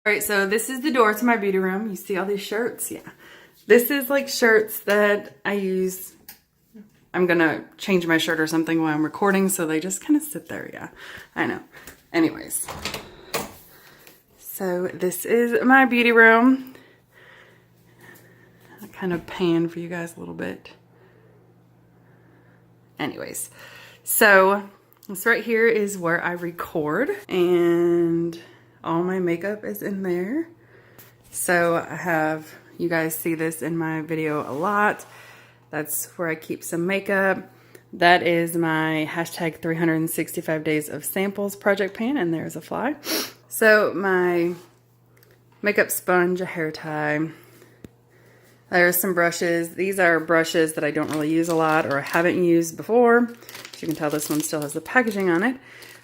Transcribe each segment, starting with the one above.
All right, so this is the door to my beauty room. You see all these shirts? Yeah. This is like shirts that I use. I'm gonna change my shirt or something while I'm recording, so they just kind of sit there. Yeah, I know. Anyways, so this is my beauty room. I kind of pan for you guys a little bit. Anyways, so this right here is where I record, and all my makeup is in there. So I have, you guys see this in my video a lot. That's where I keep some makeup. That is my hashtag 365 days of samples project pan, and there's a fly. So my makeup sponge, a hair tie. There's some brushes. These are brushes that I don't really use a lot or I haven't used before. As you can tell, this one still has the packaging on it.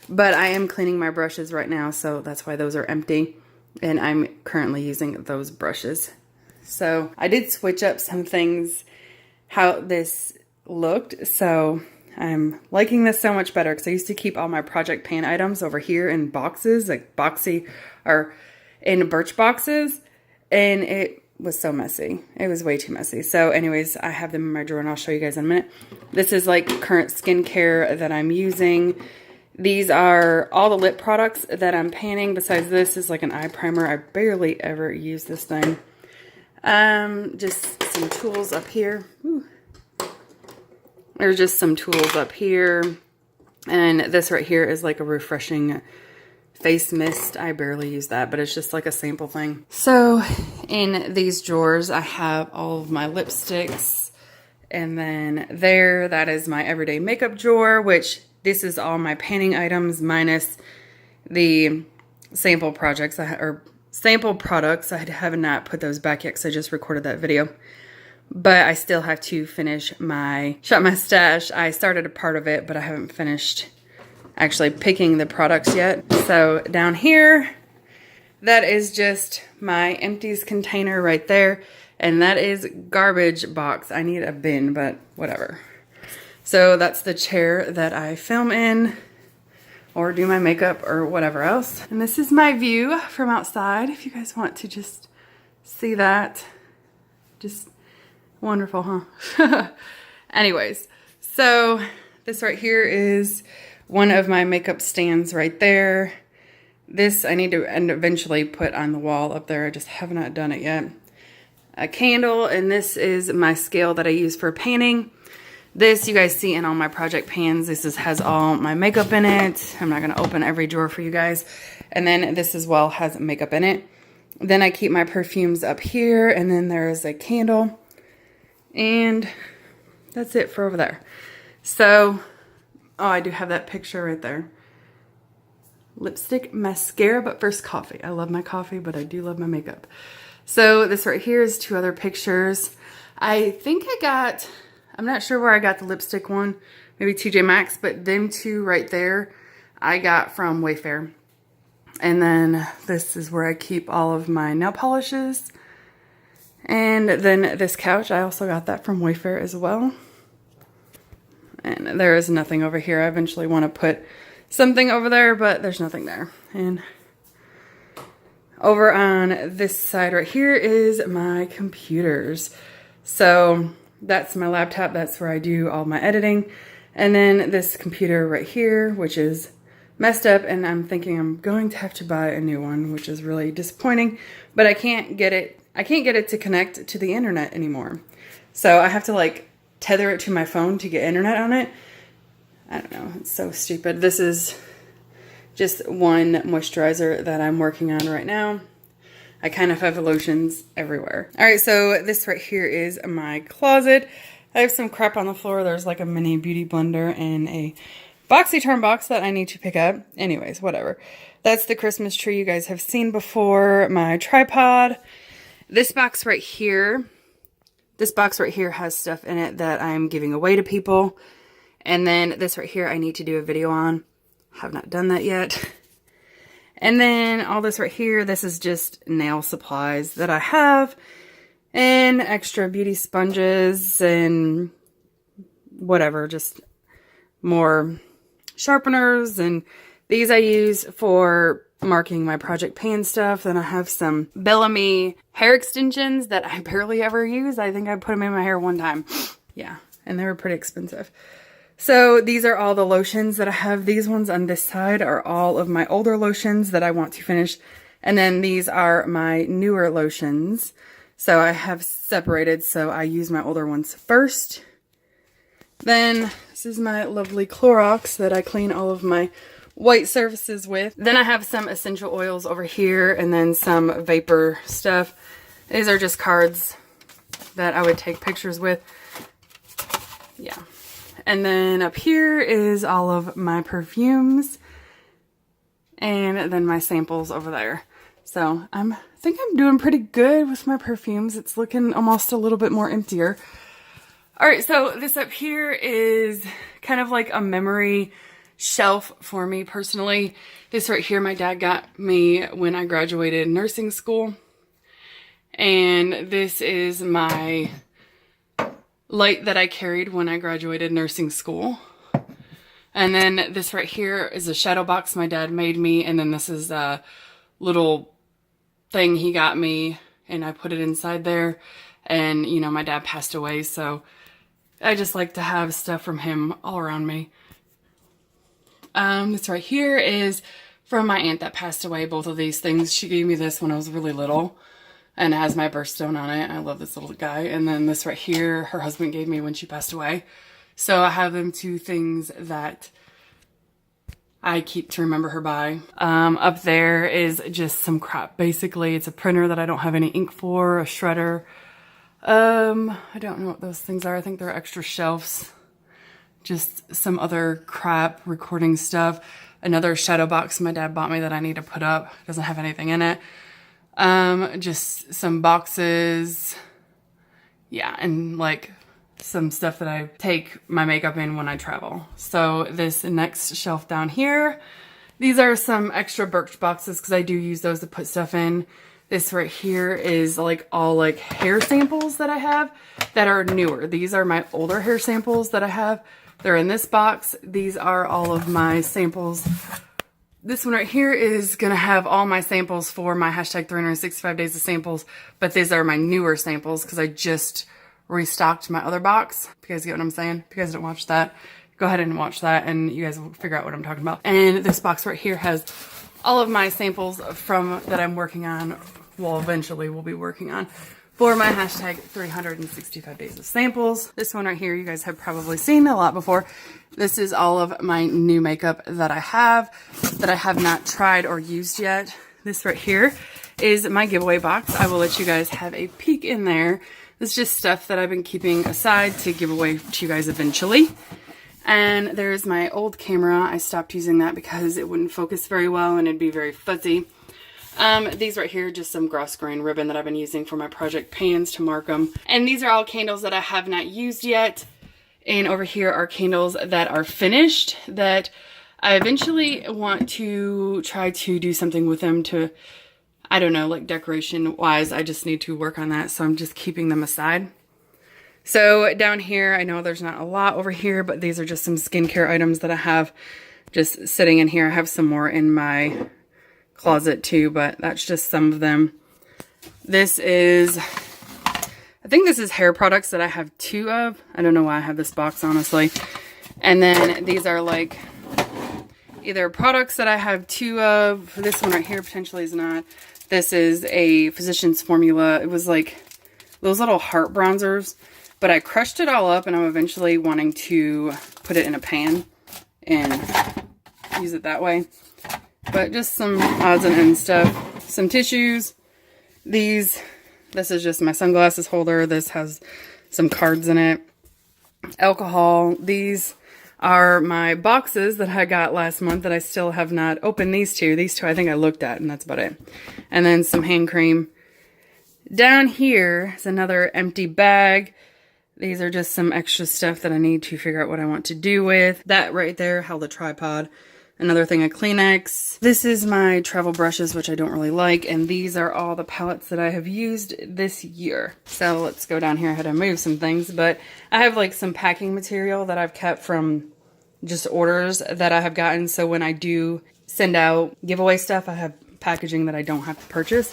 But I am cleaning my brushes right now, so that's why those are empty. And I'm currently using those brushes. So I did switch up some things, how this looked. So I'm liking this so much better because I used to keep all my project pan items over here in boxes, like boxy or in birch boxes. And it was so messy. It was way too messy. So anyways, I have them in my drawer and I'll show you guys in a minute. This is like current skincare that I'm using. These are all the lip products that I'm panning. Besides this is like an eye primer. I barely ever use this thing. Just some tools up here. Ooh. There's just some tools up here. And this right here is like a refreshing face mist. I barely use that, but it's just like a sample thing. So in these drawers, I have all of my lipsticks. And then there, that is my everyday makeup drawer, which this is all my panning items minus the sample projects or sample products. I have not put those back yet because I just recorded that video. But I still have to finish my Shop My Stash. I started a part of it, but I haven't finished actually picking the products yet. So down here, that is just my empties container right there. And that is garbage box. I need a bin, but whatever. So that's the chair that I film in or do my makeup or whatever else. And this is my view from outside. If you guys want to just see that. Just wonderful, huh? Anyways, so this right here is one of my makeup stands right there. This I need to eventually put on the wall up there. I just have not done it yet. A candle, and this is my scale that I use for panning. This you guys see in all my project pans. This has all my makeup in it. I'm not going to open every drawer for you guys. And then this as well has makeup in it. Then I keep my perfumes up here, and then there's a candle. And that's it for over there. So, oh, I do have that picture right there. Lipstick, mascara, but first coffee. I love my coffee, but I do love my makeup. So this right here is two other pictures. I think I got, I'm not sure where I got the lipstick one, maybe TJ Maxx, but them two right there I got from Wayfair. And then this is where I keep all of my nail polishes. And then this couch, I also got that from Wayfair as well. And there is nothing over here. I eventually want to put something over there, but there's nothing there. And over on this side right here is my computers. So that's my laptop. That's where I do all my editing. And then this computer right here, which is messed up, and I'm thinking I'm going to have to buy a new one, which is really disappointing, but I can't get it to connect to the internet anymore. So I have to like tether it to my phone to get internet on it. I don't know, it's so stupid. This is just one moisturizer that I'm working on right now. I kind of have lotions everywhere. All right, so this right here is my closet. I have some crap on the floor. There's like a mini beauty blender and a BoxyCharm box that I need to pick up. Anyways, whatever. That's the Christmas tree you guys have seen before. My tripod. This box right here has stuff in it that I'm giving away to people. And then this right here I need to do a video on. Have not done that yet. And then all this right here, this is just nail supplies that I have. And extra beauty sponges and whatever, just more sharpeners. And these I use for marking my project pan stuff. Then I have some Bellamy hair extensions that I barely ever use. I think I put them in my hair one time. Yeah, and they were pretty expensive. So these are all the lotions that I have. These ones on this side are all of my older lotions that I want to finish. And then these are my newer lotions. So I have separated, so I use my older ones first. Then this is my lovely Clorox that I clean all of my white surfaces with. Then I have some essential oils over here and then some vapor stuff. These are just cards that I would take pictures with. Yeah. And then up here is all of my perfumes and then my samples over there. So I think I'm doing pretty good with my perfumes. It's looking almost a little bit more emptier. All right, so this up here is kind of like a memory shelf for me personally. This right here, my dad got me when I graduated nursing school. And this is my light that I carried when I graduated nursing school. And then this right here is a shadow box my dad made me. And then this is a little thing he got me and I put it inside there. And, you know, my dad passed away, so I just like to have stuff from him all around me. This right here is from my aunt that passed away, both of these things. She gave me this when I was really little and it has my birthstone on it. I love this little guy. And then this right here, her husband gave me when she passed away. So I have them two things that I keep to remember her by. Up there is just some crap. Basically, it's a printer that I don't have any ink for, a shredder. I don't know what those things are. I think they're extra shelves. Just some other crap, recording stuff. Another shadow box my dad bought me that I need to put up. Doesn't have anything in it. Just some boxes. Yeah, and like some stuff that I take my makeup in when I travel. So this next shelf down here, these are some extra Birch boxes because I do use those to put stuff in. This right here is like all like hair samples that I have that are newer. These are my older hair samples that I have. They're in this box. These are all of my samples. This one right here is going to have all my samples for my hashtag 365 days of samples. But these are my newer samples because I just restocked my other box. If you guys get what I'm saying. If you guys didn't watch that, go ahead and watch that and you guys will figure out what I'm talking about. And this box right here has all of my samples from that I'm working on, well, eventually will be working on for my hashtag 365 days of samples. This one right here, you guys have probably seen a lot before. This is all of my new makeup that I have not tried or used yet. This right here is my giveaway box. I will let you guys have a peek in there. This is just stuff that I've been keeping aside to give away to you guys eventually. And there's my old camera. I stopped using that because it wouldn't focus very well and it'd be very fuzzy. These right here, just some gross grain ribbon that I've been using for my project pans to mark them. And these are all candles that I have not used yet. And over here are candles that are finished that I eventually want to try to do something with them to, I don't know, like decoration wise. I just need to work on that. So I'm just keeping them aside. So down here, I know there's not a lot over here, but these are just some skincare items that I have just sitting in here. I have some more in my closet too, but that's just some of them. This is, I think this is hair products that I have two of. I don't know why I have this box, honestly. And then these are like either products that I have two of. This one right here potentially is not. This is a Physicians Formula. It was like those little heart bronzers. But I crushed it all up and I'm eventually wanting to put it in a pan and use it that way. But just some odds and ends stuff. Some tissues. This is just my sunglasses holder. This has some cards in it. Alcohol. These are my boxes that I got last month that I still have not opened. These two I think I looked at and that's about it. And then some hand cream. Down here is another empty bag. These are just some extra stuff that I need to figure out what I want to do with. That right there held a tripod. Another thing of Kleenex. This is my travel brushes, which I don't really like. And these are all the palettes that I have used this year. So let's go down here. I had to move some things. But I have like some packing material that I've kept from just orders that I have gotten. So when I do send out giveaway stuff. I have packaging that I don't have to purchase.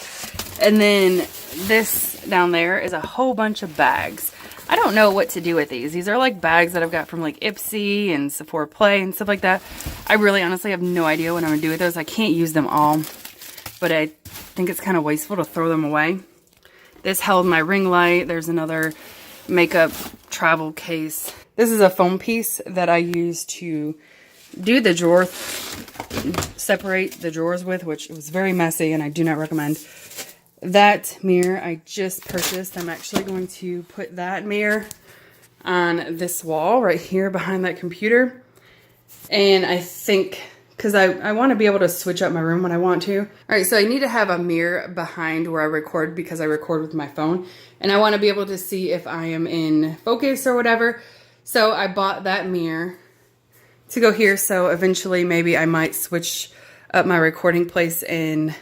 And then this down there is a whole bunch of bags. I don't know what to do with these. These are like bags that I've got from like Ipsy and Sephora Play and stuff like that. I really honestly have no idea what I'm gonna do with those. I can't use them all, but I think it's kind of wasteful to throw them away. This held my ring light. There's another makeup travel case. This is a foam piece that I use to do the drawer, separate the drawers with, which was very messy and I do not recommend. That mirror I just purchased. I'm actually going to put that mirror on this wall right here behind that computer. And I think, because I want to be able to switch up my room when I want to. All right, so I need to have a mirror behind where I record because I record with my phone. And I want to be able to see if I am in focus or whatever. So I bought that mirror to go here. So eventually maybe I might switch up my recording place and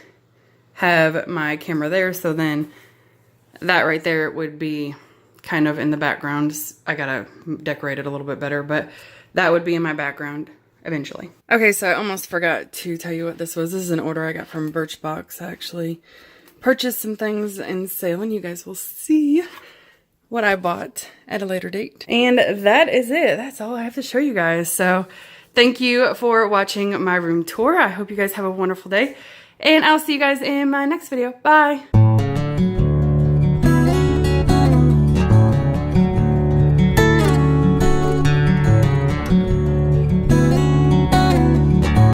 have my camera there, so then that right there would be kind of in the background. I gotta decorate it a little bit better, but that would be in my background eventually. Okay, so I almost forgot to tell you what this was. This is an order I got from Birchbox. I actually purchased some things in sale, and you guys will see what I bought at a later date. And that is it. That's all I have to show you guys. So thank you for watching my room tour. I hope you guys have a wonderful day. And I'll see you guys in my next video. Bye.